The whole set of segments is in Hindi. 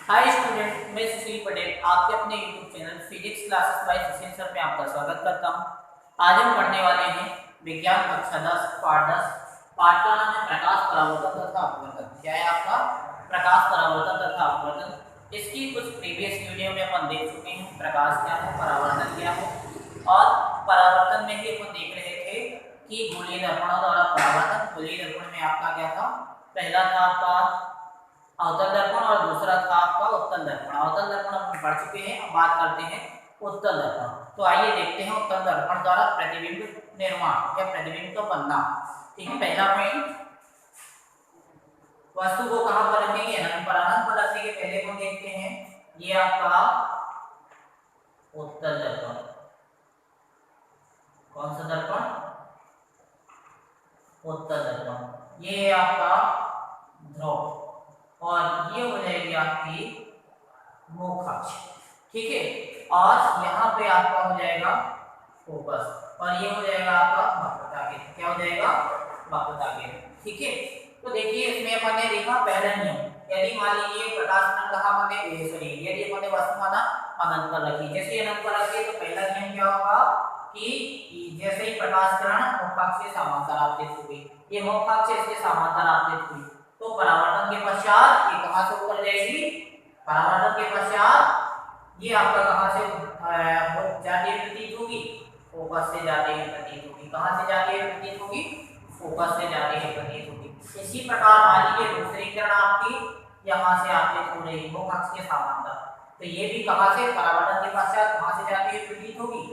हाय स्टूडेंट, मैं सुशील पटेल आपके अपने YouTube channel physics classes bye सुशील सर में आपका स्वागत करता हूं। आज हम पढ़ने वाले हैं विज्ञान कक्षा 10 पाठ 10। पाठ का नाम है प्रकाश परावर्तन तथा अपवर्तन। क्या है आपका? प्रकाश परावर्तन तथा अपवर्तन। इसकी कुछ प्रीवियस वीडियो में अपन देख चुके हैं प्रकाश क्या है, परावर्तन क्या है। और परावर्तन में ही अपन देख रहे थे कि गोलीय दर्पणों द्वारा परावर्तन। गोलीय दर्पण में आपका क्या था? पहला था आपका अवतल दर्पण और दूसरा था आपका उत्तल दर्पण। अवतल दर्पण अपन पढ़ चुके हैं, अब बात करते हैं उत्तल दर्पण। तो आइए देखते हैं उत्तल दर्पण द्वारा प्रतिबिंब निर्माण या प्रतिबिंब का बनना। ठीक है, पहला पॉइंट, वस्तु को कहां पर रखेंगे? अनंत पर। अनंत पर रखने के पहले को देखते हैं, ये आपका उत्तल दर्पण। कौन सा दर्पण? उत्तल दर्पण। ये है आपका ध्रुव और ये हो जाएगी आपकी मुख अक्ष। ठीक है, और यहाँ पे आपका हो जाएगा फोकस और ये हो जाएगा आपका वक्रता केंद्र। क्या हो जाएगा? वक्रता केंद्र। ठीक है, तो देखिए इसमें अपन ने देखा पहला नियम, यदि मान लीजिए प्रकाश किरण कहाँ पर है, यदि अपन ने वस्तु माना अनंत पर रखी, जैसे अनंत पर रखी तो पहला नियम क्या होगा कि जैसे ही प्रकाश किरण मुख अक्ष से समांतर आपतित होगी, ये मुख अक्ष से इसके समांतर आपतित हुई तो परावर्तन के पश्चात ये कहां से ऊपर जाएगी? परावर्तन के पश्चात ये आपका कहां से जाती है प्रतीत होगी? फोकस से जाती है प्रतीत होगी। कहां से जाती है प्रतीत होगी? फोकस से जाती है प्रतीत होगी। इसी प्रकार मान लीजिए दूसरी किरण आपकी यहां से आपतित हो रही मुख अक्ष के समांतर, तो ये भी कहां से? परावर्तन के पश्चात कहां से जाती है प्रतीत होगी?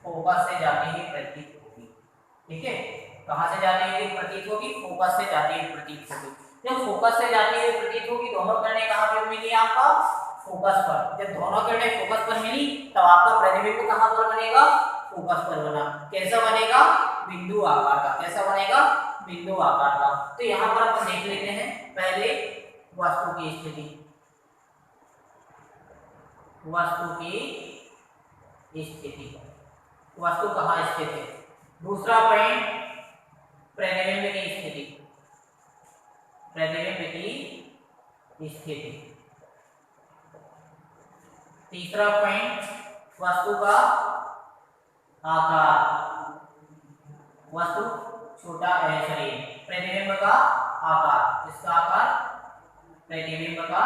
फोकस से जाती है प्रतीत होगी। ठीक है, कहां से जाती है प्रतीत होगी? फोकस से जाती है प्रतीत होगी। जब फोकस से जाती है प्रतीत होगी, दोनों किरणें कहां पर मिली? आपका फोकस पर। जब दोनों किरणें फोकस पर मिली तब आपका प्रतिबिंब कहां पर बनेगा? फोकस पर बना। कैसा बनेगा? बिंदु आकार का। कैसा बनेगा? बिंदु आकार का। तो यहां पर अपन देख लेते हैं पहले वस्तु की स्थिति। वस्तु की स्थिति, वस्तु कहां स्थित है? दूसरा पॉइंट, प्रतिबिंब की स्थिति। प्रतिबिंब की स्थिति। तीसरा पॉइंट, वस्तु का आकार। वस्तु छोटा है शरीर, प्रतिबिंब का आकार। इसका आकार, प्रतिबिंब का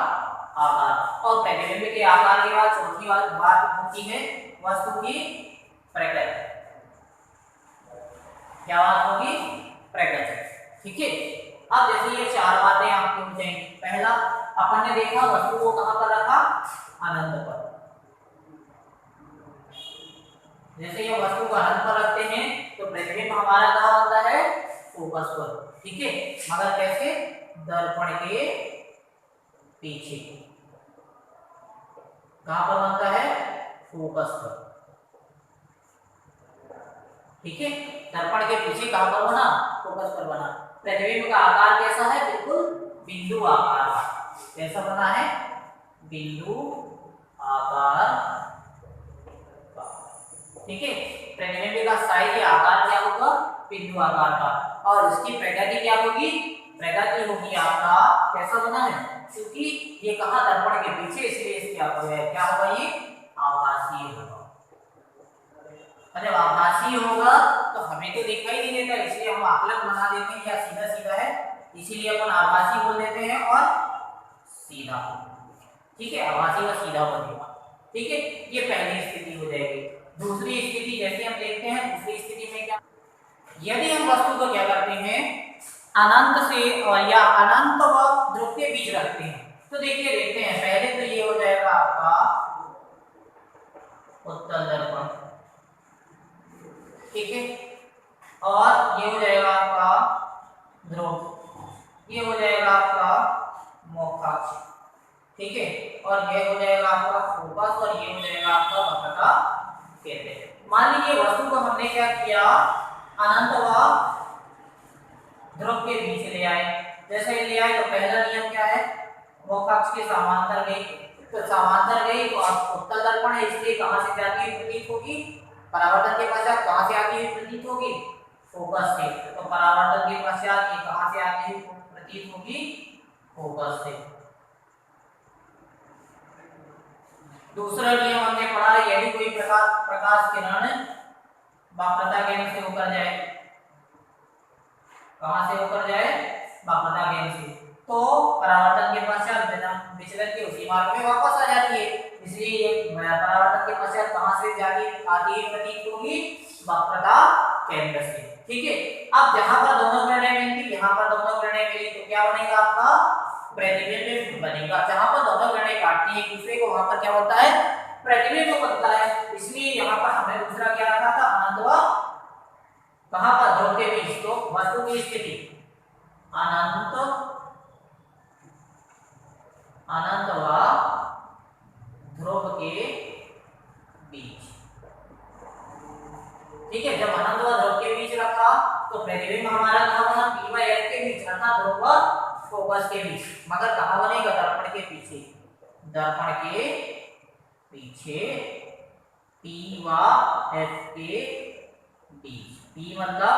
आकार। और प्रतिबिंब के आकार के बाद चौथी बात होती है वस्तु की प्रकृति। क्या बात होगी? प्रकृति। ठीक है, अब जैसे ये चार बातें आपको हो जाएंगी। पहला, अपन ने देखा वस्तु को कहां पर रखा? अनंत पर। जैसे ये वस्तु को अनंत पर रखते हैं तो प्रतिबिंब हमारा कहां बनता है? फोकस पर। ठीक है, मगर कैसे? दर्पण के पीछे। कहां पर बनता है? फोकस पर। ठीक है, दर्पण के पीछे कहां पर बना? फोकस पर बना। प्रतिबिंब का आकार कैसा है? बिल्कुल बिंदु आकार का। कैसा बना है? बिंदु आकार का। ठीक है, प्रतिबिंब का साइज या आकार क्या होगा? बिंदु आकार का। और इसकी प्रकृति क्या होगी? प्रकृति होगी आपका कैसा बना है? क्योंकि ये कहां? दर्पण के पीछे, इसलिए इसकी क्या होगा? ये आभासीय होगा। जब आभासीय होगा तो हमें तो दिखाई नहीं देता, इसलिए हम आकलन बना देते हैं या सीधा सीधा है, इसीलिए अपन आभासी बोल देते हैं और सीधा। ठीक है, आभासी और सीधा बनेगा। ठीक है, ये पहली स्थिति हो जाएगी। दूसरी स्थिति जैसे हम देखते हैं, दूसरी स्थिति में क्या? यदि हम वस्तु को क्या करते हैं? अनंत से और या अनंत व ध्रुव के बीच रखते हैं, तो देखिए देखते हैं। पहले तो ये हो जाएगा आपका उत्तल दर्पण। ठीक है, और ये हो जाएगा आपका ध्रुव, ये हो जाएगा आपका मुख अक्ष। ठीक है, और ये हो जाएगा आपका फोकस और ये हो जाएगा आपका वक्रता केंद्र। मान लीजिए वस्तु को हमने क्या किया? अनंत व ध्रुव के बीच ले आए। जैसे ले आए तो पहला नियम क्या है? मुख अक्ष के समांतर गई, तो समांतर गई तो आप उत्तल दर्पण है, इसलिए कहां से जाती हुई प्रतीत होगी? परावर्तन के पश्चात कहां से आती हुई प्रतीत होगी? फोकस से। तो परावर्तन के पश्चात ये कहां से आती हुई प्रतीत होगी? फोकस से। दूसरा नियम हमने पढ़ा, यदि कोई प्रकाश किरण वक्रता केंद्र से होकर जाए, कहां से होकर जाए, वक्रता केंद्र से, तो परावर्तन के पश्चात विचलन की उसी मार्ग में वापस आ जाती है। इसलिए ये परावर्तन के पश्चात कहां से जाती आती है, प्रतीत होगी वक्रता केंद्र से। ठीक है, अब जहां पर दोनों किरणें मिलती, यहां पर दोनों किरणें मिली तो क्या बनेगा आपका प्रतिबिंब बनेगा। जहां पर दोनों किरणें काटती है एक दूसरे को, वहां पर क्या होता है, प्रतिबिंब बनता है। इसलिए यहां पर हमने दूसरा क्या रखा था, अनंत व कहां पर, ध्रुव के बीच। तो वस्तु की स्थिति अनंत व ध्रुव के बीच। ठीक है, जब अनंत व ध्रुव के बीच रखा तो प्रतिबिंब हमारा कहां बना, P व F के बीच रखा, ध्रुव व फोकस के बीच। मगर कहां बनेगा, दर्पण के पीछे, दर्पण के पीछे P व F के बीच। P मतलब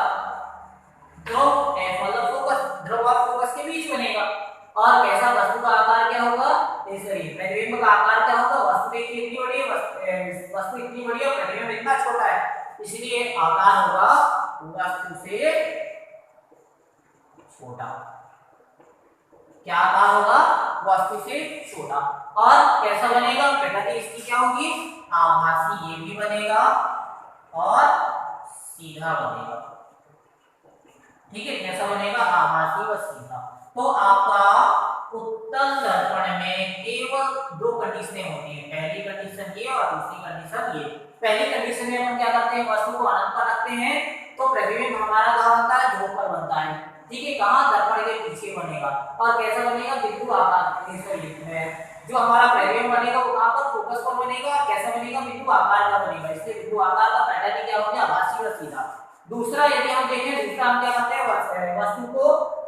ध्रुव, F मतलब फोकस, ध्रुव और फोकस के बीच बनेगा। और कैसा, वस्तु का आकार क्या होगा, प्रतिबिंब का आकार क्या होगा, वस्तु इतनी बड़ी है, वस्तु इतनी बड़ी है, प्रतिबिंब इतना छोटा है, इसलिए आकार होगा वस्तु से छोटा। क्या आकार होगा, वस्तु से छोटा। और कैसा बनेगा, प्रकृति इसकी क्या होगी, आभासी, ये भी बनेगा और सीधा बनेगा। ठीक है, कैसा बनेगा, आभासी व सीधा। तो आपका उत्तल दर्पण में केवल दो कंडीशनें होती है, पहली कंडीशन ये और दूसरी कंडीशन ये। पहली कंडीशन में हम क्या करते हैं, वस्तु को अनंत पर रखते हैं तो प्रतिबिंब हमारा कहां बनता है, ध्रुव पर बनता है। ठीक है, कहां, दर्पण के पीछे बनेगा। और कैसा बनेगा, बिंदु आकार, जो हमारा प्रतिबिंब बनेगा वो कहां पर, फोकस पर बनेगा। कैसा बनेगा, बिंदु आकार का बनेगा। इसलिए बिंदु आकार का पहला भी क्या हो गया, आभासी व सीधा। दूसरा यदि हम देखें, दूसरा हम क्या करते हैं, वस्तु को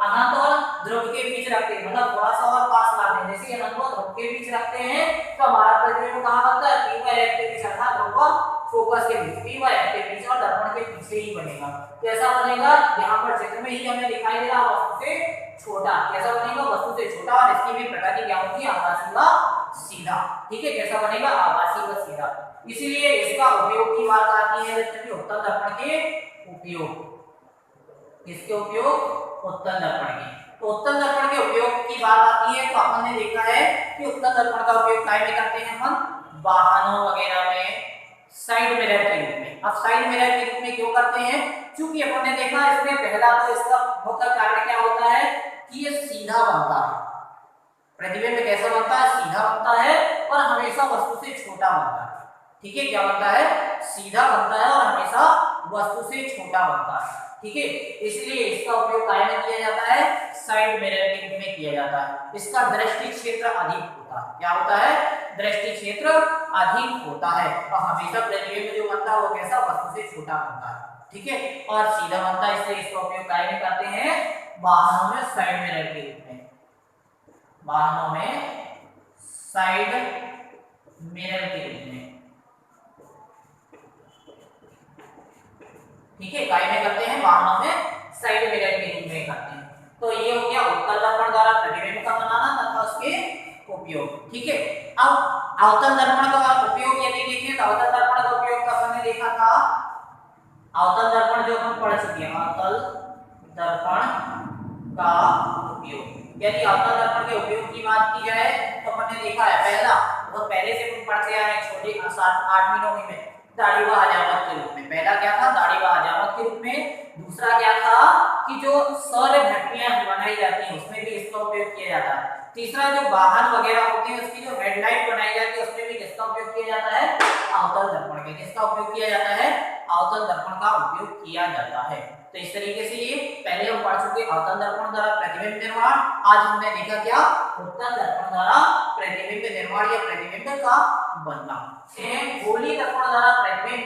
अनंत और ध्रुव के बीच रखते हैं, मतलब थोड़ा सा और पास लाते हैं। जैसे अनंत और ध्रुव के बीच रखते हैं तो हमारा प्रतिबिंब कहां बनता है, P व F के बीच, अर्थात ध्रुव और फोकस के बीच, P व F के बीच और दर्पण के पीछे ही बनेगा। कैसा बनेगा, यहाँ पर चित्र में ही हमें दिखाई दे रहा, वस्तु से छोटा। कैसा बनेगा, वस्तु से छोटा, और इसकी भी प्रकृति क्या होती है, आभासी व सीधा। ठीक है, कैसा बनेगा, आभासी व सीधा। इसीलिए इसका उपयोग की बात आती है उत्तल दर्पण के उपयोग, इसके उपयोग उत्तल दर्पण के। तो उत्तल दर्पण के उपयोग की बात आती है तो हमने देखा है कि उत्तल दर्पण का उपयोग काय में करते हैं हम, वाहनों वगैरह में साइड मिरर के रूप में। अब साइड मिरर के रूप में क्यों करते हैं, क्योंकि अपन ने देखा इसमें पहला तो इसका मुख्य कारण क्या होता है कि ये सीधा बनता है, प्रतिबिंब कैसा बनता है, सीधा बनता है और हमेशा वस्तु से छोटा बनता है। ठीक है, क्या बनता है, सीधा बनता है और हमेशा वस्तु से छोटा बनता है। ठीक है, इसलिए इसका उपयोग काय में किया जाता है, साइड मिरर के रूप में किया जाता है। इसका दृष्टि क्षेत्र अधिक होता है। क्या होता है, दृष्टि क्षेत्र अधिक होता है और हमेशा प्रतिबिंब जो बनता है वो कैसा, वस्तु से छोटा बनता है। ठीक है, और सीधा बनता है, इसलिए इसका उपयोग काय में करते हैं, वाहनों में साइड मिरर के रूप में, वाहनों में साइड मिरर के रूप में। ठीक है, काय में करते हैं, वाहनों में साइड मिरर के रूप में करते हैं। तो ये हो गया उत्तल दर्पण द्वारा प्रतिबिंब का बनाना तथा उसके उपयोग। ठीक है, अब अवतल दर्पण का उपयोग यदि देखें तो अवतल दर्पण का उपयोग तो हमने देखा था, अवतल दर्पण जो हम पढ़ चुके हैं, अवतल दर्पण का उपयोग। यदि अवतल दर्पण के उपयोग की बात की जाए तो हमने देखा है, पहला बहुत पहले से हम पढ़ते आ रहे हैं, छोटे 7-8वीं 9वीं में, दाढ़ी व हजामत के रूप में। पहला क्या था, दाढ़ी व हजामत के रूप में। दूसरा क्या था कि जो सौर भट्टियां बनाई जाती हैं उसमें भी इसका उपयोग किया जाता है। तीसरा जो वाहन वगैरह होते हैं उसकी जो हेडलाइट बनाई जाती है उसमें भी किसका उपयोग किया जाता है, अवतल दर्पण के। किसका उपयोग किया जाता है, अवतल दर्पण का उपयोग किया जाता है। तो इस तरीके से ये पहले हम पढ़ चुके अवतल दर्पण द्वारा प्रतिबिंब निर्माण। आज हमने देखा क्या, उत्तल दर्पण द्वारा प्रतिबिंब निर्माण या प्रतिबिंब का बनना। गोली दर्पण द्वारा प्रतिबिंब,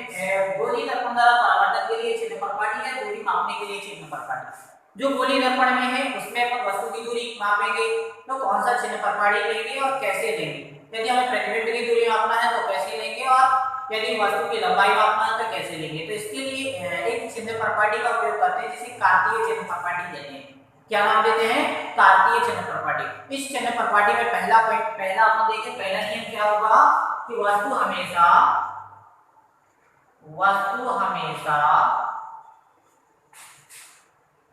गोली दर्पण द्वारा परावर्तन के लिए चिन्ह परपाटी है, दूरी मापने के लिए चिन्ह परपाटी। जो गोली दर्पण में है उसमें अपन वस्तु की दूरी मापेंगे तो कौन सा चिन्ह परपाटी लेंगे और कैसे लेंगे। यदि हमें प्रतिबिंब की दूरी मापना है तो कैसे लेंगे और यदि वस्तु की लंबाई मापना है तो कैसे लेंगे। तो इसके लिए एक चिन्ह परपाटी का उपयोग करते हैं जिसे कार्तीय चिन्ह परपाटी कहते हैं। क्या नाम देते हैं, कार्तीय चिन्ह परपाटी। इस चिन्ह परपाटी में पहला अपन देखें, पहला नियम क्या होगा कि वस्तु हमेशा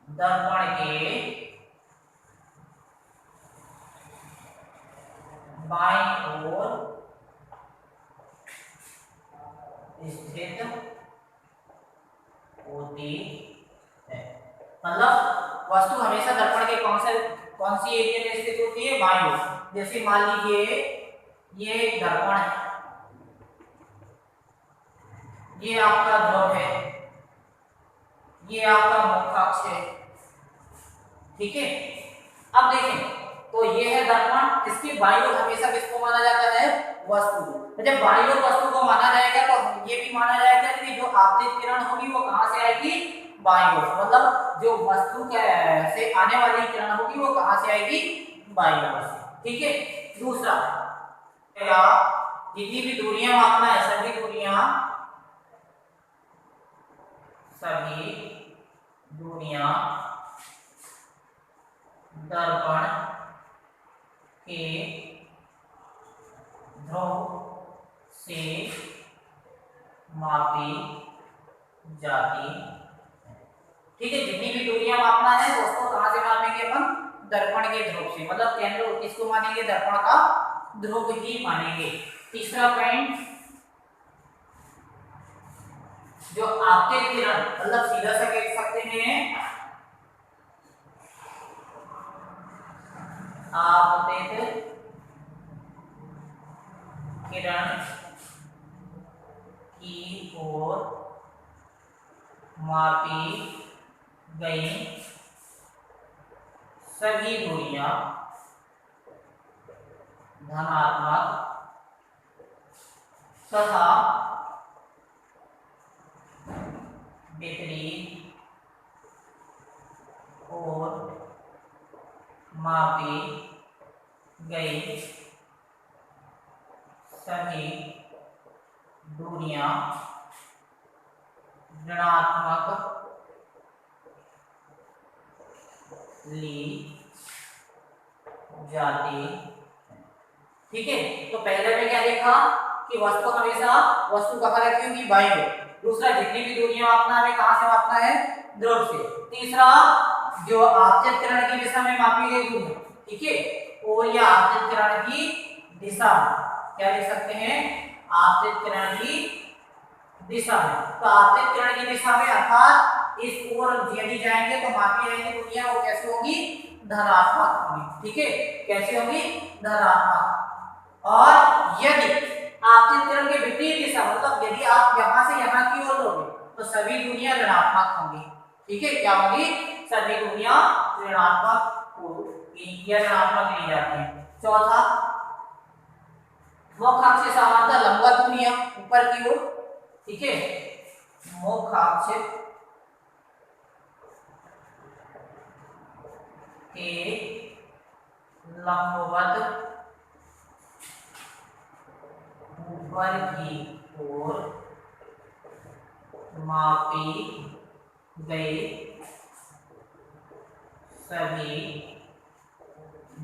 दर्पण के बाईं ओर स्थित होती है। मतलब वस्तु हमेशा दर्पण के कौन सी एरिया में स्थित होती है? बाईं ओर। जैसे मान लीजिए ये एक दर्पण है, ये आपका ध्रुव है, ये आपका मुख्य अक्ष है, ठीक है। अब देखें तो ये है दर्पण, इसकी बाईं ओर हमेशा किसको माना जाता है? वस्तु को। जब बाईं ओर वस्तु को माना जाएगा तो ये भी माना जाएगा कि जो आपतित किरण होगी वो कहां से आएगी? बाईं ओर। मतलब जो वस्तु से आने वाली किरण होगी वो कहां से आएगी? बाईं ओर से, ठीक है। दूसरा, जितनी भी दूरियां मापना है, सभी दूरियां दर्पण के ध्रुव से मापी जाती है, ठीक है। जितनी भी दूरियां मापना है तो उसको कहां से मापेंगे अपन? दर्पण के ध्रुव से। मतलब केंद्र किसको मानेंगे? दर्पण का ध्रुव ही मानेंगे। तीसरा पॉइंट, जो आपतित किरण, मतलब सीधा सा कह सकते हैं आपतित किरण की ओर मापी गई सभी दूरियां धनात्मक तथा विपरीत और मापी गई सभी दूरियां ऋणात्मक ली जाती है, ठीक है। तो पहले में क्या देखा कि वस्तु कहाँ रखी होगी? बाईं ओर। दूसरा, जितनी भी दूरियां मापना हमें कहां से मापना है? ध्रुव से। तीसरा, जो आपतित किरण की दिशा में मापी गई दूरी, ठीक है। और यह आपतित किरण की दिशा, क्या लिख सकते हैं? आपतित किरण की दिशा में। तो आपतित किरण की दिशा में अर्थात इस ओर यदि जाएंगे तो मापी जाएंगी दूरियां, वो कैसे होगी? धनात्मक होगी, ठीक है। कैसे होगी? धनात्मक। और यदि आपतित किरण के विपरीत दिशा, मतलब यदि आप यहां से यहां की ओर लोगे तो सभी दूरियां ऋणात्मक होंगी, ठीक है। क्या होगी? सभी दूरियां ऋणात्मक होगी या ऋणात्मक ली जाती है। चौथा, मुख्य अक्ष के समांतर लंबवत दूरियां ऊपर की ओर, ठीक है। मुख्य अक्ष के लंबवत ऊपर की ओर मापी गई सभी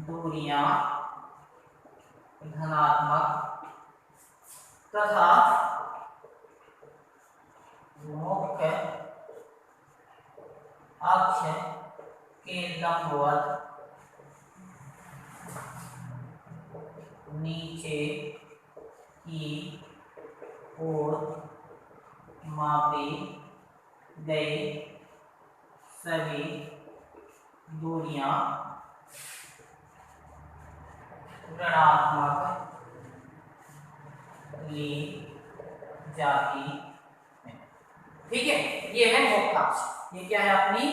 दूरियां धनात्मक तथा मुख्य अक्ष के लंबवत नीचे की ओर मापी गई सभी दूरियां ऋणात्मक ली जाती है, ठीक है। ये है मुख्य अक्ष। ये क्या है? अपनी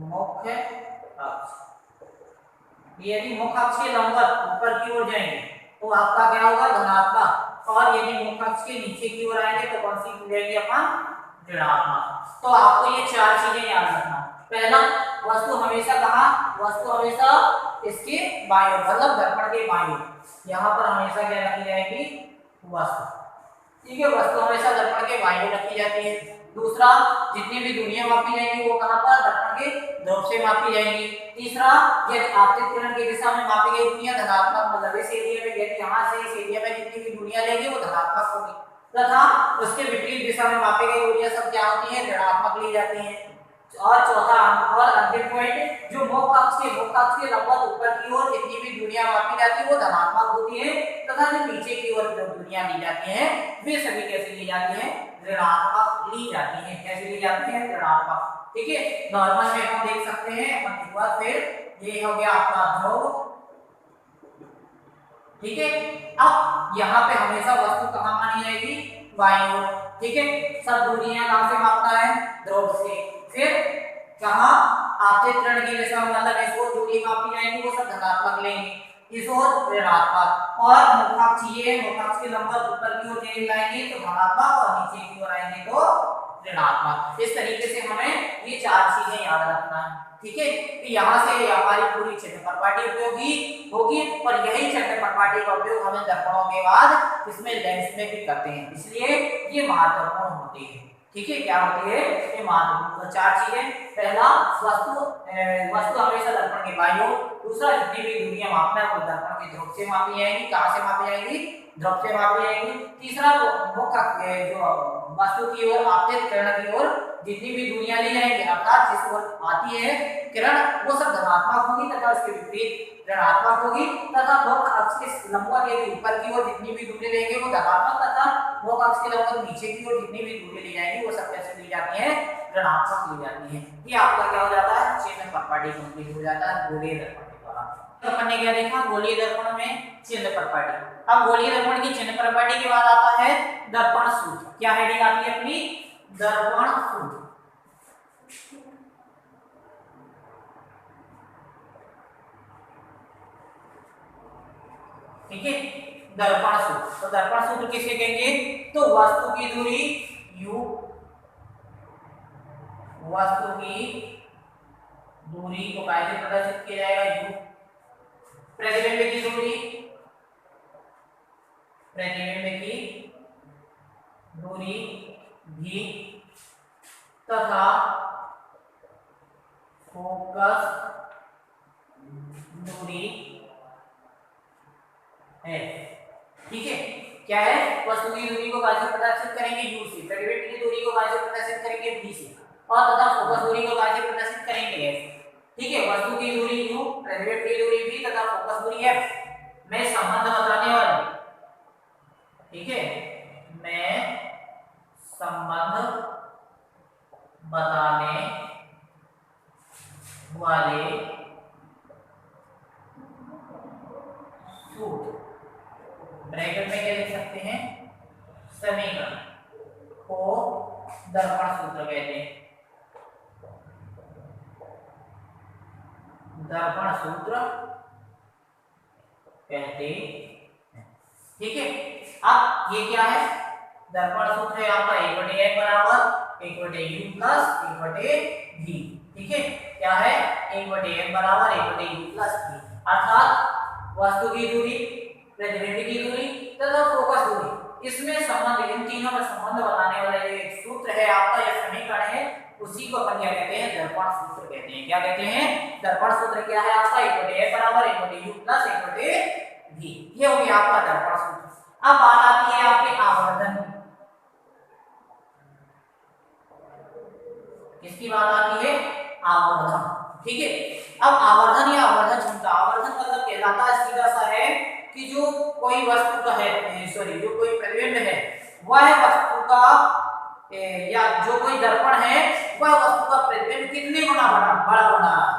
मुख्य अक्ष। यदि मुख्य अक्ष के लंबवत ऊपर की ओर जाएंगे तो आपका क्या होगा? धनात्मक। और यदि मुख्य अक्ष के नीचे की ओर आएंगे तो कौन सी लेंगे अपन? ऋणात्मक। तो आपको ये चार चीजें याद रखना। पहला, वस्तु हमेशा कहाँ? वस्तु हमेशा इसके बाईं ओर, मतलब दर्पण के बाईं ओर। यहाँ पर हमेशा क्या रखी जाएगी? वस्तु, ठीक है। वस्तु हमेशा दर्पण के बाईं ओर रखी जाती है। दूसरा, जितनी भी दूरियां मापी जाएंगी वो कहां पर? दर्पण के ध्रुव से मापी जाएंगी। तीसरा, यदि आपतित किरण की दिशा में मापी गई दूरियां धनात्मक, मतलब इस एरिया में, यदि यहां से इस एरिया में जितनी जितनी भी दूरियां लेंगे वो धनात्मक होगी, तथा उसके विपरीत दिशा में मापी गई दूरियां सब क्या होती है, ऋणात्मक ली जाती हैं। और चौथा और अंतिम पॉइंट, जो मुख्य अक्ष के लंबवत ऊपर की ओर जितनी भी दूरियां मापी जाती है वो धनात्मक होती है, तथा जो नीचे की ओर जो दूरियां ली जाती हैं वे सभी कैसे ली जाती हैं, ऋणात्मक ली जाती हैं। कैसे ली जाती हैं, ऋणात्मक। ठीक है, नॉर्मल में हम देख सकते हैं अपन एक बार फिर, ये हो गया आपका ध्रुव। ठीक है, अब यहाँ पे हमेशा वस्तु कहाँ मानी जाएगी, बाईं ओर। ठीक है, सब दूरियां कहाँ से मापता है, ध्रुव से। फिर कहाँ, आपतित किरण की दिशा में, मतलब इस ओर दूरी मापी जाएगी वो सब धनात्मक लेंगे, इस ओर ऋणात्मक। और मुखाक्ष ये मुखाक्ष के लंबवत ऊपर की ओर लाएंगे तो धनात्मक, और नीचे की ओर आएंगे तो ऋणात्मक। इस तरीके से हमें ये चार चीजें याद रखना है। ठीक है, तो यहाँ से हमारी पूरी चिन्ह प्रपाटी उपयोगी होगी, और यही चिन्ह प्रपाटी का उपयोग हमें दर्पणों के बाद इसमें लेंस में भी करते हैं, इसलिए ये महत्वपूर्ण होती है। ठीक है, क्या होती है, ये महत्वपूर्ण। तो चार चीजें, पहला वस्तु हमेशा दर्पण के बाईं ओर, दूसरा जितनी भी दूरियां मापना है वो दर्पण के ध्रुव से मापी जाएगी, कहाँ से मापी जाएगी, ध्रुव से मापी जाएगी। तीसरा मुख्य जो वस्तु की ओर आपतित किरण की ओर जितनी भी दूरियां ली जाएंगी, अर्थात जिस ओर आती है किरण वो सब धनात्मक होगी तथा उसके विपरीत ऋणात्मक होगी, तथा मुख्य अक्ष के लंबवत यदि ऊपर की ओर जितनी भी दूरी लेंगे वो धनात्मक, तथा मुख्य अक्ष के लंबवत नीचे की ओर जितनी भी दूरी ली जाएंगी वो सब कैसे ली जाती है, ऋणात्मक ली जाती है। ये आपका क्या हो जाता है, चिन्ह प्रपाटी कंप्लीट हो जाता है गोलीय दर्पण के द्वारा। तो अपन ने क्या देखा, गोलीय दर्पण में चिन्ह प्रपाटी। अब गोलीय दर्पण की चिन्ह प्रपाटी के बाद आता है दर्पण सूत्र। क्या हेडिंग आती है अपनी, दर्पण सूत्र। ठीक है, दर्पण सूत्र। तो दर्पण सूत्र किसे कहेंगे, तो वस्तु की दूरी u, वस्तु की दूरी को कैसे प्रदर्शित किया जाएगा, u। प्रतिबिंब की दूरी, प्रतिबिंब की दूरी v, तथा फोकस दूरी है। ठीक है, क्या है, वस्तु की दूरी को कैसे प्रदर्शित करेंगे, u से, प्रतिबिंब की दूरी को कैसे प्रदर्शित करेंगे, v से, और तथा फोकस दूरी को कैसे प्रदर्शित करेंगे, s। ठीक है, वस्तु की दूरी u, प्रतिबिंब की दूरी v तथा फोकस दूरी f में संबंध बताने वाले, ठीक है, मैं संबंध बताने वाले सूत्र, ब्रैकेट में क्या लिख सकते हैं, समीकरण को दर्पण सूत्र कहते हैं, दर्पण सूत्र कहते हैं। ठीक है, अब ये क्या है, दर्पण सूत्र है आपका 1/n बराबर 1/u प्लस 1/v। ठीक है, क्या है, 1/n बराबर 1/u प्लस v, अर्थात वस्तु की दूरी, प्रतिबिंब की दूरी तथा फोकस दूरी, इसमें संबंध, इन तीनों में संबंध बताने वाला ये एक सूत्र है आपका, यह समीकरण है, उसी को अपन क्या कहते हैं, दर्पण सूत्र कहते हैं। क्या कहते हैं, दर्पण सूत्र क्या है आपका, 1/n बराबर 1/u प्लस 1/v। ये हो गया आपका दर्पण सूत्र। अब बात आती है आपके आवर्धन, किसकी बात आती है, आवर्धन। ठीक है, अब आवर्धन या आवर्धन क्षमता, आवर्धन मतलब कहलाता है सीधा सा है कि जो कोई वस्तु का है, सॉरी, जो कोई प्रतिबिंब है वह वस्तु का या जो कोई दर्पण है वह वस्तु का प्रतिबिंब कितने गुना बड़ा बना रहा है।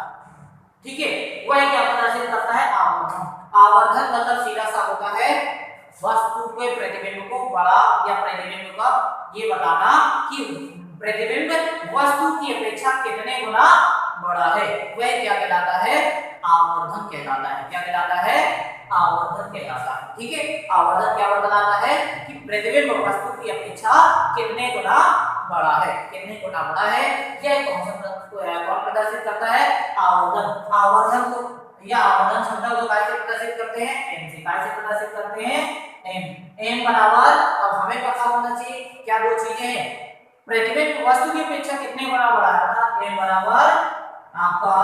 ठीक है, वह क्या प्रदर्शित करता है, आवर्धन। आवर्धन मतलब सीधा सा होता है वस्तु के प्रतिबिंब को बड़ा या प्रतिबिंब का ये बताना कि प्रतिबिंब वस्तु की अपेक्षा कितने गुना बड़ा है, वह क्या कहलाता है, आवर्धन कहलाता है। क्या कहलाता है, आवर्धन कहलाता है। ठीक है, आवर्धन क्या बताता है कि प्रतिबिंब वस्तु की अपेक्षा कितने गुना बड़ा है, कितने गुना बड़ा है, यह कौन प्रदर्शित करता है, आवर्धन। आवर्धन को या आवर्धन क्षमता को कैसे प्रदर्शित करते हैं, m से। कैसे प्रदर्शित करते हैं, m बराबर, अब हमें पता होना चाहिए क्या दो चीजें हैं, प्रतिबिंब वस्तु की अपेक्षा कितने गुना बड़ा है, अर्थात m बराबर आपका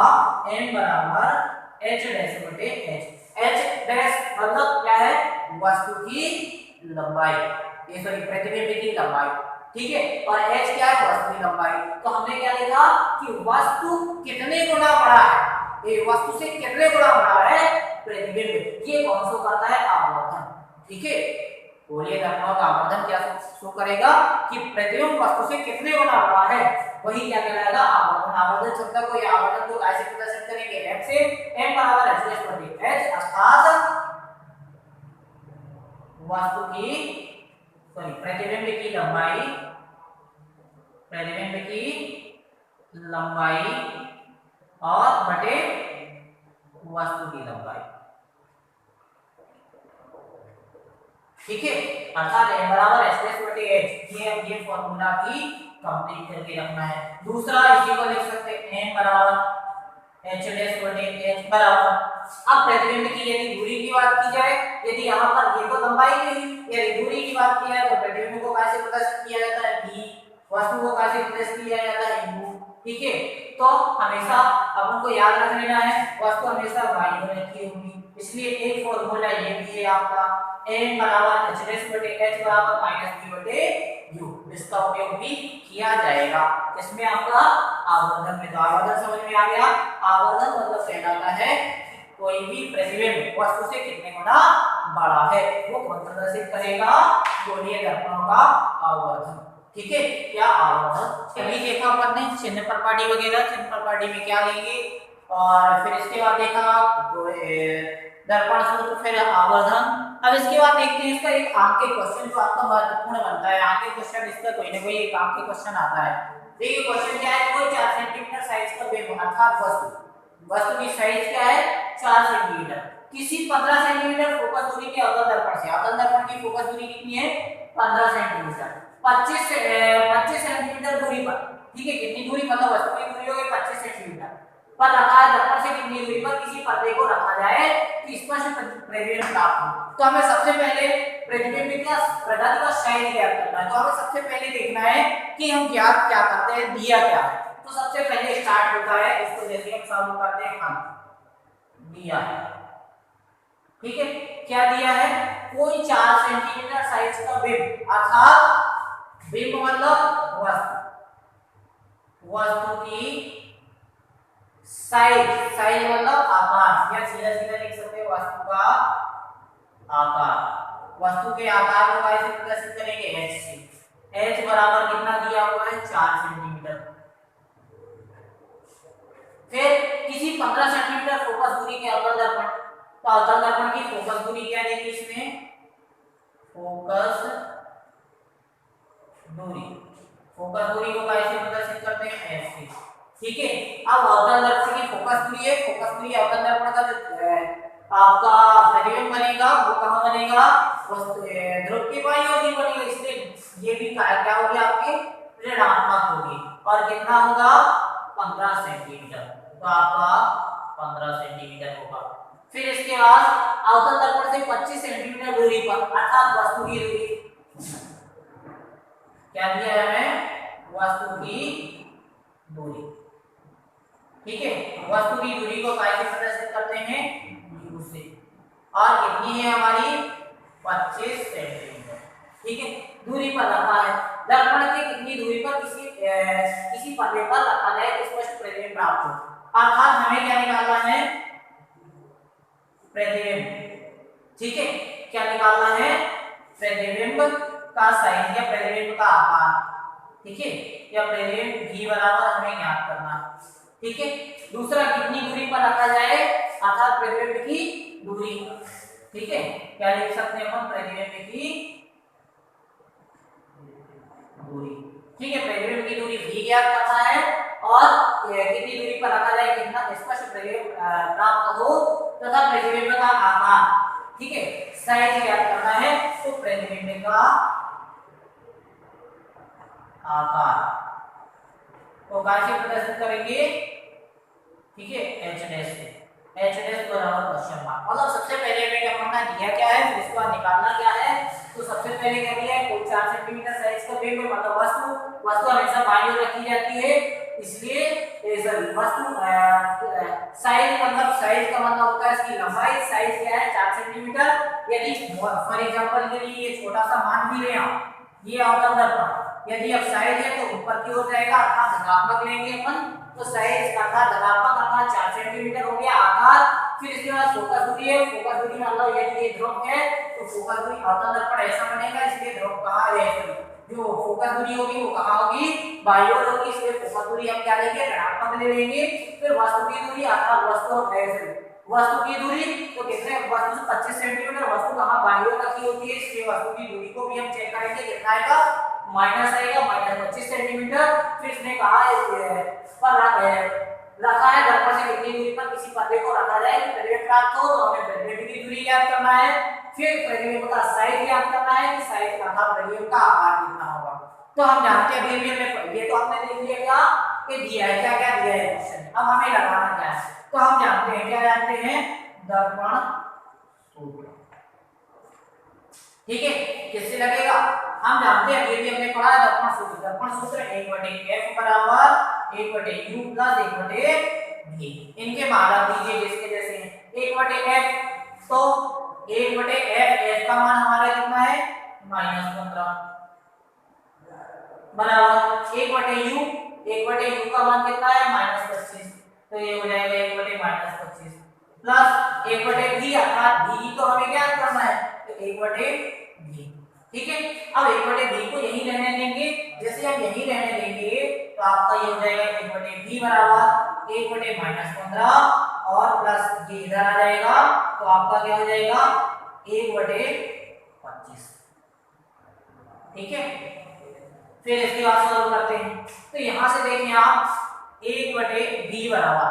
m बराबर h डैश बटे h। एच डैश मतलब क्या है, वस्तु की लंबाई, ये सॉरी प्रतिबिंब की लंबाई, ठीक है। और एच क्या है, वस्तु की लंबाई। तो हमने क्या देखा कि वस्तु कितने गुना बड़ा है, ये वस्तु से कितने गुना बड़ा है प्रतिबिंब, ये कौन शो करता है, आवर्धन, ठीक है। गोलीय दर्पणों का आवर्धन क्या शो करेगा कि प्रतिबिंब वस्तु से कितने गुना बड़ा है, वही क्या कहलाएगा, आवर्धन। आवर्धन शब्द को या आवर्धन को कैसे प्रदर्शित करेंगे, F से m बराबर h अर्थात वस्तु की सॉरी प्रतिबिंब की लंबाई, प्रतिबिंब की लंबाई और बटे वस्तु की लंबाई, ठीक है। अर्थात m बराबर h बटे h, ये फॉर्मूला की कंप्लीट करके रखना है। दूसरा इसी को लिख सकते हैं m बराबर h डैश बटे h बराबर, अब प्रतिबिंब की यदि दूरी की बात की जाए, यदि यहाँ पर ये तो लंबाई की, यदि दूरी की बात की जाए तो प्रतिबिंब को कैसे प्रदर्शित किया जाता है, v, वस्तु को कैसे प्रदर्शित किया जाता है, u, ठीक है। तो हमेशा अपन को याद रख लेना है, वस्तु हमेशा y होती होगी, इसलिए एक फॉर्मूला ये भी है आपका m बराबर h डैश बटे h बराबर माइनस v बटे u, इसका उपयोग भी किया जाएगा। इसमें आपका आवर्धन में, तो आवर्धन समझ में आ गया। आवर्धन मतलब कहलाता है कोई भी प्रतिबिंब वस्तु से कितने गुना बड़ा है, वो कौन प्रदर्शित करेगा, गोलीय दर्पणों का आवर्धन, ठीक है। क्या आवर्धन अभी देखा अपन ने चिन्ह प्रपाटी वगैरह, चिन्ह प्रपाटी में क्या लेंगे, और फिर इसके बाद देखा दर्पण सूत्र, फिर आवर्धन। अब इसके बाद देखते हैं इसका एक अंक के क्वेश्चन जो आपका महत्वपूर्ण बनता है, अंक के क्वेश्चन इसका कोई ना कोई एक अंक के क्वेश्चन आता है। देखिए क्वेश्चन क्या है, कोई 4 सेंटीमीटर साइज का बिंब अर्थात वस्तु की साइज क्या है, 4 सेंटीमीटर, किसी 15 सेंटीमीटर फोकस दूरी के अवतल दर्पण से, अवतल दर्पण की फोकस दूरी कितनी है, 15 सेंटीमीटर, 25 सेंटीमीटर दूरी पर, ठीक है। कितनी दूरी, मतलब वस्तु की दूरी होगी 25 सेंटीमीटर पर रखा है, दर्पण से कितनी दूरी पर किसी पर्दे को रखा जाए कि स्पष्ट प्रतिबिंब प्राप्त हो। तो हमें सबसे पहले प्रतिबिंब का प्रगति का साइज ज्ञात करना है। तो हमें सबसे पहले देखना है कि हम ज्ञात क्या करते हैं, दिया क्या है। तो सबसे पहले स्टार्ट होता है, इसको जैसे हम सॉल्व करते हैं, हम दिया है, ठीक है। क्या दिया है, कोई 4 सेंटीमीटर साइज का बिंब अर्थात बिंब मतलब वस्तु की साइज, साइज मतलब आकार, या सीधा सीधा लिख सकते हैं वस्तु का आकार, वस्तु के आकार को कैसे प्रदर्शित करेंगे, h से। h बराबर कितना दिया हुआ है, 4 सेंटीमीटर। फिर किसी 15 सेंटीमीटर फोकस दूरी के अवतल दर्पण, तो अवतल दर्पण की फोकस दूरी क्या देंगे इसमें, फोकस दूरी, फोकस दूरी को कैसे प्रदर्शित करते हैं, h से, ठीक है। अब अवतल दर्पण की फोकस दूरी है, फोकस दूरी अवतल दर्पण का जो आपका प्रतिबिंब बनेगा वो कहां बनेगा, ध्रुव की बाईं ओर बनेगा, इसलिए ये भी क्या होगी आपकी ऋणात्मक होगी, और कितना होगा, 15 सेंटीमीटर, तो आपका 15 सेंटीमीटर होगा। फिर इसके बाद अवतल दर्पण से 25 सेंटीमीटर दूरी पर अर्थात वस्तु की दूरी, क्या दिया है हमें, वस्तु की दूरी, ठीक है। वस्तु की दूरी को कैसे प्रदर्शित करते हैं, u से, और कितनी है हमारी 25 सेंटीमीटर, ठीक है। दूरी पर रखा है, दर्पण के कितनी दूरी पर किसी पर्दे पर रखा जाए तो स्पष्ट प्रतिबिंब प्राप्त हो, अर्थात हमें क्या निकालना है, प्रतिबिंब, ठीक है। क्या निकालना है, प्रतिबिंब का साइज या प्रतिबिंब का आकार, ठीक है, या प्रतिबिंब v बराबर हमें ज्ञात करना है, ठीक है। दूसरा कितनी दूरी पर रखा जाए अर्थात प्रतिबिंब की दूरी, ठीक है। क्या लिख सकते हैं हम, प्रतिबिंब की दूरी, ठीक है। प्रतिबिंब की दूरी v ज्ञात करना है, और कितनी दूरी पर रखा जाए, कितना स्पष्ट प्रतिबिंब प्राप्त हो, तथा प्रतिबिंब का आकार, ठीक है, साइज ज्ञात करना है। तो प्रतिबिंब का आकार को कैसे प्रदर्शित करेंगे, ठीक है, h डैश से, h डैश बराबर क्वेश्चन मार्क, मतलब सबसे पहले हमें क्या करना है, दिया क्या है, फिर इसको निकालना क्या है। तो सबसे पहले क्या दिया है, कोई 4 सेंटीमीटर साइज का बिंब मतलब वस्तु हमेशा बाईं ओर रखी जाती है, इसलिए वस्तु साइज मतलब साइज का मतलब होता है इसकी लंबाई, साइज क्या है 4 सेंटीमीटर। यदि फॉर एग्जांपल के लिए ये छोटा सा मान भी ले आप, ये अवतल दर्पण यदि अब साइज है तो ऊपर की ओर जाएगा अर्थात धनात्मक लेंगे अपन, तो साइज अर्थात धनात्मक अर्थात 4 सेंटीमीटर हो गया आकार। फिर इसके बाद फोकस दूरी है, फोकस दूरी मतलब यदि ये ध्रुव है तो फोकस दूरी अवतल दर्पण ऐसा बनेगा, इसलिए ध्रुव कहाँ है, जो फोकस दूरी होगी वो कहाँ होगी, बाईं ओर होगी, इसलिए फोकस दूरी हम क्या लेंगे ऋणात्मक ले लेंगे। फिर वस्तु की दूरी अर्थात वस्तु की दूरी तो कितने, वस्तु से 25 सेंटीमीटर, वस्तु कहाँ बाईं ओर रखी होती है, इसलिए वस्तु की दूरी को भी हम चेक करेंगे, कितना आएगा माइनस आएगा, माइनस 25 सेंटीमीटर। फिर इसने कहा रखा है दर्पण से कितनी दूरी पर किसी पर्दे को रखा जाए कि परिवेश प्राप्त हो, तो हमें परिवेश की दूरी ज्ञात करना है। फिर परिवेश का साइज ज्ञात करना है कि साइज अर्थात परिवेश का आकार कितना होगा। तो हम जानते हैं अभी हमने ये तो हमने देख लिया क्या कि दिया है, क्या क्या दिया है क्वेश्चन, अब हमें लगाना क्या है, तो हम जानते हैं, क्या जानते हैं, दर्पण सूत्र। ठीक है, किससे लगेगा, हम जानते हैं ये भी हमने पढ़ा है दर्पण सूत्र। दर्पण सूत्र 1/f बराबर 1/u प्लस 1/v। इनके मानक दीजिए जिसके जैसे हैं 1/f, तो 1/f, f का मान हमारा कितना है -15 बराबर 1/u का मान कितना है -25, तो ये हो जाएगा 1/-25 प्लस 1/v अर्थात v तो हमें क्या करना है, तो 1/v। ठीक है, अब 1/v को यही रहने देंगे, जैसे हम यही रहने देंगे तो आपका ये हो जाएगा 1/v बराबर 1/-15 और प्लस ये इधर आ जाएगा, तो आपका क्या हो जाएगा 1/25। ठीक है, फिर इसके बाद सॉल्व करते हैं, तो यहां से देखिए आप 1/v बराबर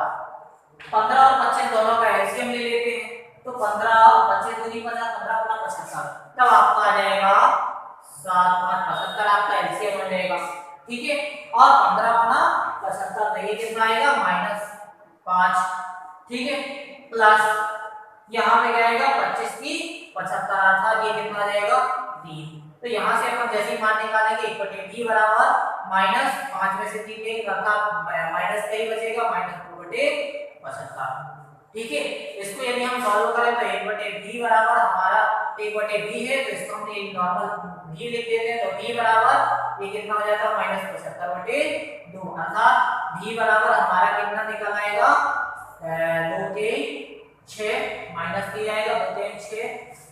15 और 25 दोनों का एलसीएम ले लेते हैं, तो 15 और 25 दूनी 50, 15 × 75, तब आपका आ जाएगा 7 × 5 75, आपका एलसीएम हो जाएगा। ठीक है, और 15 × 75 तो ये कितना आएगा -5। ठीक है, प्लस यहाँ पे क्या आएगा 25 की 75 अर्थात ये कितना आ जाएगा 3। तो यहाँ से अपन जैसे ही मान निकालेंगे 1/v बराबर -5 में से 3 एक अर्थात माइनस का ही बचेगा -2/75। ठीक है, इसको यदि हम सॉल्व करें तो 1/v बराबर हमारा 1/v है, तो इसको हम नॉर्मल v लिख देते हैं, तो v बराबर ये कितना हो जाता है -75/2 अर्थात v बराबर हमारा कितना निकल आएगा 2 के 6 माइनस किया जाएगा 2 के 6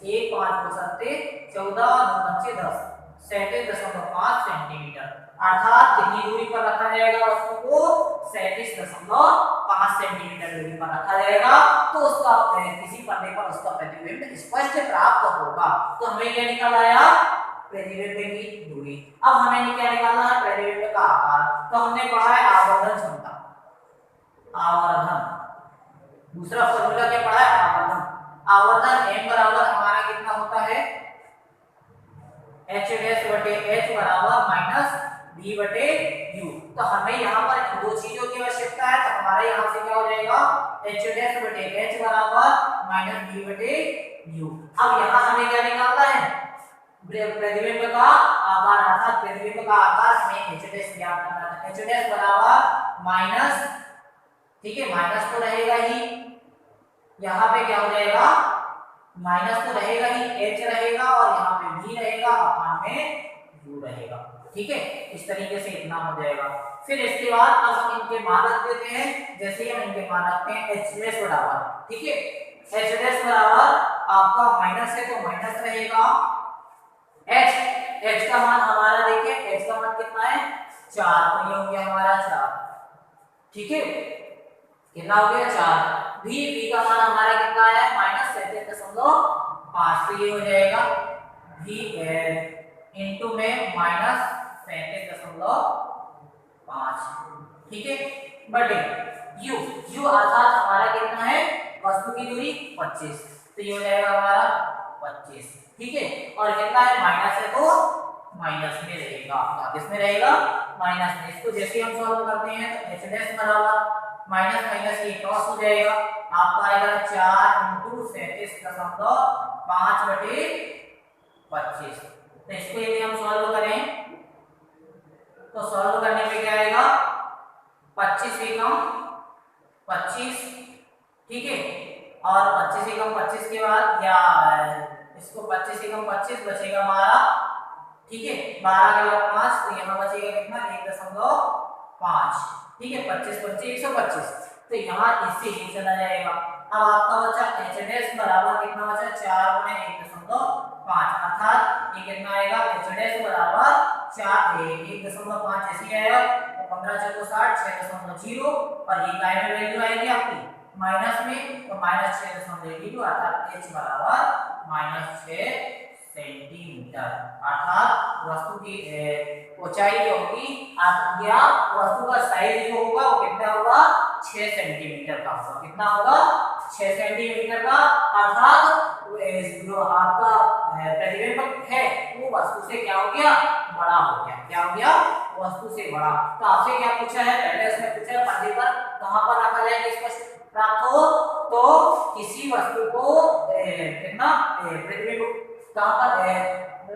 1 5 × 7 14 2 10 37.5 सेंटीमीटर अर्थात कितनी दूरी पर रखा जाएगा वस्तु को 37.5 सेंटीमीटर दूरी पर रखा जाएगा, तो उसका किसी पर्दे पर उसका प्रतिबिंब स्पष्ट प्राप्त होगा। तो हमें क्या निकल आया प्रतिबिंब की दूरी। अब हमें क्या निकालना है प्रतिबिंब का आकार, तो हमने पढ़ा है आवर्धन क्षमता, आवर्धन, दूसरा फॉर्मूला क्या पढ़ा है आवर्धन। आवर्धन m बराबर हमारा कितना होता है h/h बराबर -v/u। तो हमें यहाँ पर इन दो चीजों की आवश्यकता है, तो हमारा यहाँ से क्या हो जाएगा h/h बराबर -v/u। अब यहाँ हमें क्या निकालना है प्रतिबिंब का आकार, अर्थात प्रतिबिंब का आकार हमें h' ज्ञात करना है। h' बराबर माइनस, ठीक है माइनस तो रहेगा ही, यहाँ पे क्या हो जाएगा माइनस तो रहेगा ही, h रहेगा और यहाँ पे v रहेगा, अपान में u रहेगा। ठीक है, इस तरीके से इतना हो जाएगा। फिर इसके बाद अब हम इनके मान रख देते हैं, जैसे ही हम इनके मान रखते हैं h' बराबर, ठीक है h' बराबर आपका माइनस है तो माइनस रहेगा, h का मान हमारा देखिए h का मान कितना है 4, तो ये हो गया हमारा 4। ठीक है, कितना हो गया 4। v का मान हमारा कितना है -37.5, तो ये हो जाएगा v इनटू में -37.5। ठीक है, बटे u अर्थात हमारा कितना है वस्तु की दूरी 25, तो ये हो जाएगा हमारा 25। ठीक है, और कितना है माइनस है तो माइनस में रहेगा, किस में रहेगा माइनस में। इसको जैसे हम सॉल्व करते हैं तो h' बराबर माइनस माइनस ये क्रॉस हो जाएगा, आपका आएगा 4 × 37.5/25। तो इसको यदि हम सॉल्व करें तो सॉल्व करने पे क्या आएगा 25 एकम 25, ठीक है, और 25 एकम 25 के बाद या इसको 25 एकम 25 बचेगा 12, ठीक है, 12 के बाद 5 तो यहाँ बचेगा कितना 1.5, ठीक है, 25 25 125, तो यहाँ इससे ये चला जाएगा। अब आपका बचा h डैश बराबर कितना बचा 4 गुणे 1.5, अर्थात ये कितना आएगा h डैश बराबर 4 1.5 ऐसे आएगा, तो 15 चौको 60 6.0, और ये काय में वैल्यू आएगी आपकी माइनस में, तो माइनस 6.02, अर्थात h बराबर -6 सेंटीमीटर, अर्थात वस्तु की ऊंचाई जो होगी या वस्तु का साइज जो होगा वो कितना होगा 6 सेंटीमीटर का होगा। कितना होगा 6 सेंटीमीटर का, अर्थात जो आपका प्रतिबिंब है वो वस्तु से क्या हो गया बड़ा हो गया। क्या हो गया वस्तु से बड़ा। तो आपसे क्या पूछा है, पहले उसने पूछा है पर्दे पर कहां पर रखा जाएगा स्पष्ट प्राप्त हो, तो किसी वस्तु को कितना प्रतिबिंब कहां पर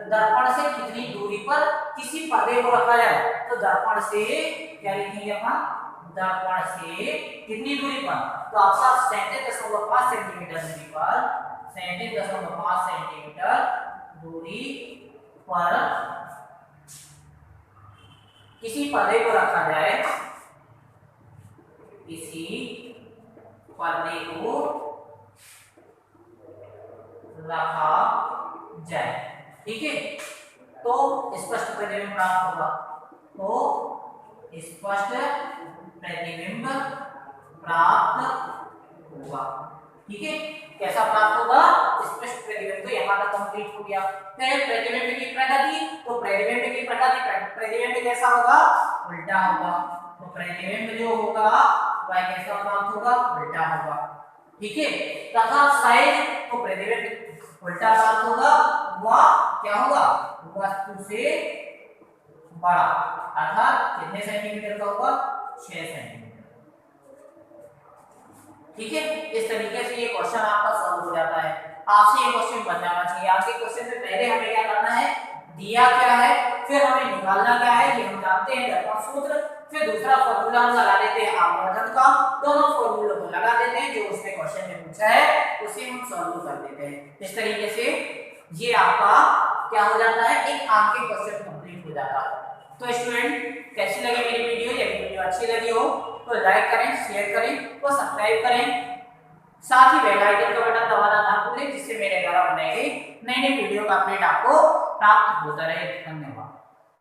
दर्पण से कितनी दूरी पर किसी पर्दे को रखा जाए, तो दर्पण से क्या लिखेंगे अपन, दर्पण से कितनी दूरी पर, तो आपका 37.5 सेंटीमीटर दूरी पर 37.5 सेंटीमीटर दूरी पर किसी पर्दे को रखा जाए, किसी पर्दे को रखा जाए, ठीक है, तो स्पष्ट प्रतिबिंब प्राप्त होगा। तो स्पष्ट प्रतिबिंब प्राप्त होगा, ठीक है, कैसा प्राप्त होगा स्पष्ट प्रतिबिंब। तो यहाँ तक कंप्लीट हो गया। फिर प्रतिबिंब की प्रकृति, तो प्रतिबिंब की प्रकृति, प्रतिबिंब कैसा होगा उल्टा होगा, तो प्रतिबिंब जो होगा वह कैसा प्राप्त होगा उल्टा होगा, ठीक है, तथा साइज, तो प्रतिबिंब उल्टा प्राप्त होगा वह क्या होगा वस्तु से बड़ा, अर्थात कितने सेंटीमीटर का होगा 6 सेंटीमीटर, ठीक है। इस तरीके से ये क्वेश्चन आपका सॉल्व हो जाता है। आपसे ये क्वेश्चन बन जाना चाहिए। आपके क्वेश्चन में पहले हमें क्या करना है, दिया क्या है, फिर हमें निकालना क्या है, ये हम जानते हैं दर्पण सूत्र, फिर दूसरा फॉर्मूला हम लगा देते हैं आवर्धन का, दोनों फॉर्मूलों को लगा देते हैं जो उसने क्वेश्चन में पूछा है उसे हम सॉल्व कर देते हैं। इस तरीके से ये आपका क्या हो जाता है, एक आपके क्वेश्चन कंप्लीट हो जाता है। तो स्टूडेंट कैसी लगी मेरी वीडियो, यदि वीडियो अच्छी लगी हो तो लाइक करें, शेयर करें और सब्सक्राइब करें, साथ ही बेल आइकन का बटन दबाना ना भूलें जिससे मेरे द्वारा बनाई गई नई नई वीडियो का अपडेट आपको प्राप्त होता रहे। धन्यवाद।